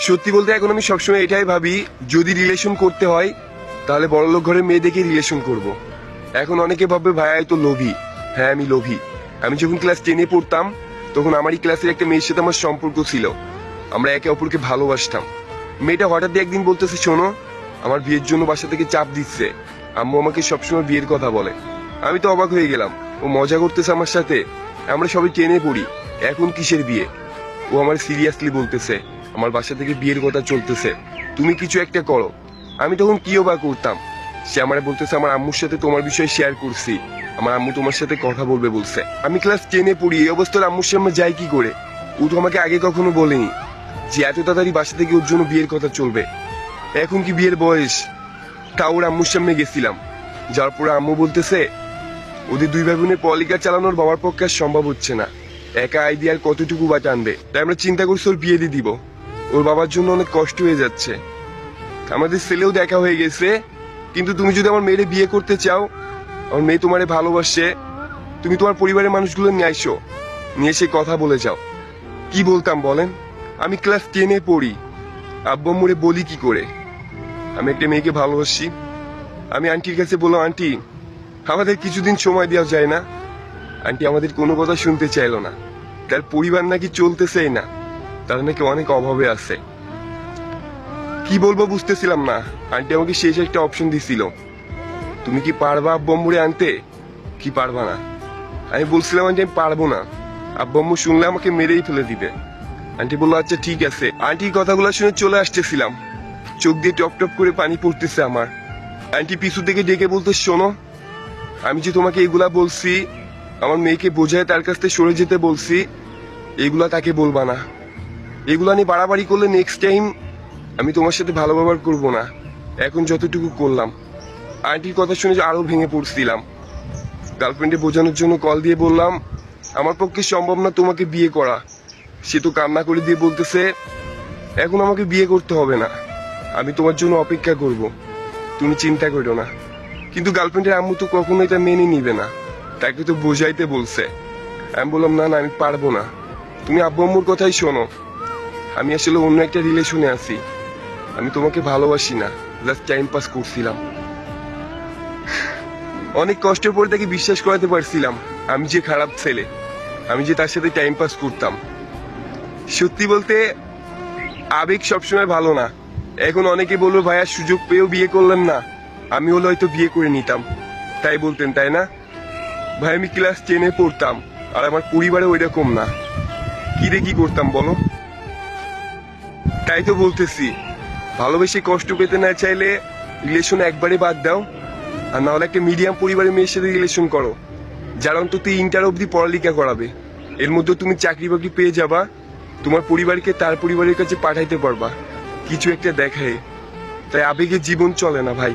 সত্যি বলতে এখন আমি সবসময় এটাই ভাবি, যদি রিলেশন করতে হয় তাহলে বড়লোক ঘরের মেয়ে দেখে রিলেশন করব। এখন অনেকে ভাববে ভাইয়া তো লোভী। হ্যাঁ, আমি লোভী। আমি যখন ক্লাস 10-এ পড়তাম তখন আমারই ক্লাসের একটা মেয়ের সাথে আমার সম্পর্ক ছিল। আমরা একে অপরকে ভালোবাসতাম। মেয়েটা হঠাৎ একদিন বলতেছে, শোনো, আমার বিয়ের জন্য বাসা থেকে চাপ দিচ্ছে। আম্মু আমাকে সবসময় বিয়ের কথা বলে। আমি তো অবাক হয়ে গেলাম। ও মজা করতেছে আমার সাথে। আমরা সবাই 10-এ পড়ি, এখন কিসের বিয়ে? ও আমার সিরিয়াসলি বলতেছে আমার বাসা থেকে বিয়ের কথা চলতেছে, তুমি কিছু একটা করো। আমি তখন কিও বা করতাম। সে আমারে বলতেছে আমার আম্মুর সাথে তোমার বিষয়ে শেয়ার করছি, আমার আম্মু তোমার সাথে কথা বলবে বলছে। আমি ক্লাস 10-এ পড়ি, এই অবস্থার আম্মুর সামনে যাই কি করে? ও তো আমাকে আগে কখনো বলেনি যে এত তাড়াতাড়ি বাসা থেকে ওর জন্য বিয়ের কথা চলবে। এখন কি বিয়ের বয়স? তা ওর আম্মুর সামনে গেছিলাম, যার পরে আম্মু বলতেছে ওদের দুই ভাই বোনের পলিকা চালানোর বাবার পক্ষে আর সম্ভব হচ্ছে না, একা আইডিয়ার কতটুকু বা টানবে। তাই আমরা চিন্তা করছি ওর বিয়ে দিয়ে দিব। ওর বাবার জন্য অনেক কষ্ট হয়ে যাচ্ছে। আমাদের ছেলেও দেখা হয়ে গেছে, কিন্তু তুমি যদি আমার মেয়েরে বিয়ে করতে চাও, আমার মেয়ে তোমারে ভালোবাসে, তুমি তোমার পরিবারের মানুষগুলো নিয়ে আইসো, নিয়ে এসে কথা বলে যাও। কি বলতাম বলেন? আমি ক্লাস 10-এ পড়ি, আব্বু আম্মুরে বলি কি করে আমি একটা মেয়েকে ভালোবাসি? আমি আন্টির কাছে বললাম, আন্টি আমাদের কিছুদিন সময় দেওয়া যায় না? আন্টি আমাদের কোনো কথা শুনতে চাইলো না। তার পরিবার নাকি চলতেছেই না, তারা নাকি অনেক অভাবে আছে। কি বলবো বুঝতেছিলাম না। আন্টি আমাকে শেষ একটা অপশন দিছিল, তুমি কি পারবা আব্বু আম্মুরে আনতে কি পারবা না? আমি বলছিলাম আন্টি আমি পারবো না, আব্বু আম্মু শুনলে আমাকে মেরেই ফেলে দিবে। আন্টি বললো আচ্ছা ঠিক আছে। আন্টির কথাগুলো শুনে চলে আসতেছিলাম, চোখ দিয়ে টপ টপ করে পানি পড়তেছে আমার। আন্টি পিছু থেকে ডেকে বলতে, শোনো, আমি যে তোমাকে এগুলা বলছি, আমার মেয়েকে বোঝায় তার কাছ থেকে সরে যেতে বলছি, এগুলা তাকে বলবা না। এগুলা নিয়ে বাড়াবাড়ি করলে নেক্সট টাইম আমি তোমার সাথে ভালো ব্যবহার করবো না। এখন যতটুকু করলাম। আন্টির কথা শুনে যে আরো ভেঙে পড়ছিলাম। গার্লফ্রেন্ডে বোঝানোর জন্য কল দিয়ে বললাম আমার পক্ষে সম্ভব না তোমাকে বিয়ে করা। সে তো কান্না করে দিয়ে বলতেছে এখন আমাকে বিয়ে করতে হবে না, আমি তোমার জন্য অপেক্ষা করব, তুমি চিন্তা করো না। কিন্তু গার্লফ্রেন্ডের আম্মু তো কখনো এটা মেনে নিবে না, তাকে তো বোঝাইতে বলছে। আমি বললাম না না, আমি পারবো না, তুমি আব্বু আম্মুর কথাই শোনো। আমি আসলে অন্য একটা রিলেশনে আছি, আমি তোমাকে ভালোবাসি না, জাস্ট টাইম পাস করছিলাম। অনেক কষ্টের পরে তাকে বিশ্বাস করাতে পারছিলাম আমি যে খারাপ ছেলে, আমি যে তার সাথে টাইম পাস করতাম। সত্যি বলতে আবেগ সবসময় ভালো না। এখন অনেকে বললো ভাইয়া সুযোগ পেয়েও বিয়ে করলেন না, আমি হলে হয়তো বিয়ে করে নিতাম। তাই বলতেন তাই না? ভাই আমি ক্লাস 10-এ পড়তাম, আর আমার পরিবারে ওই রকম না, কি রে কি করতাম বলো? তাই তো বলতেছি, ভালোবেসে কষ্ট পেতে না চাইলে রিলেশন একবারে বাদ দাও, আর না হলে একটা মিডিয়াম পরিবারের মেয়ের সাথে রিলেশন করো, যারা অন্তত ইন্টার অব্দি পড়ালেখা করাবে। এর মধ্যে তুমি চাকরি বাকরি পেয়ে যাবা, তোমার পরিবারকে তার পরিবারের কাছে পাঠাইতে পারবা, কিছু একটা দেখায়। তাই আবেগে জীবন চলে না ভাই।